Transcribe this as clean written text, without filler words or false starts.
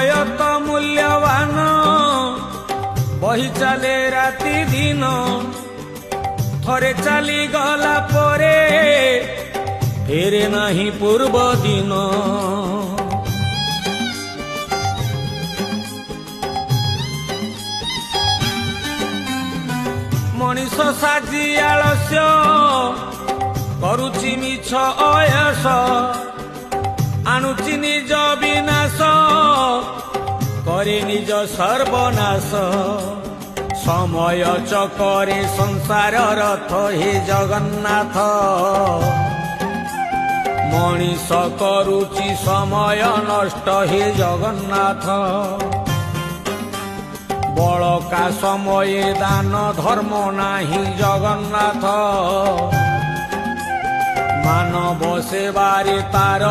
समय तो मूल्यवान बही चले राति दिन थरे चली गला परे फेरे नहीं पूर्व दिन मनीष साजी आलस्य करुची मिछ अयस आणुची निज विनाश करे निज सर्वनाश समय चकरे संसार रथ हे जगन्नाथ मनीष करुची समय नष्ट हे जगन्नाथ बड़का समय दान धर्म नाही जगन्नाथ मानव सेवारे तार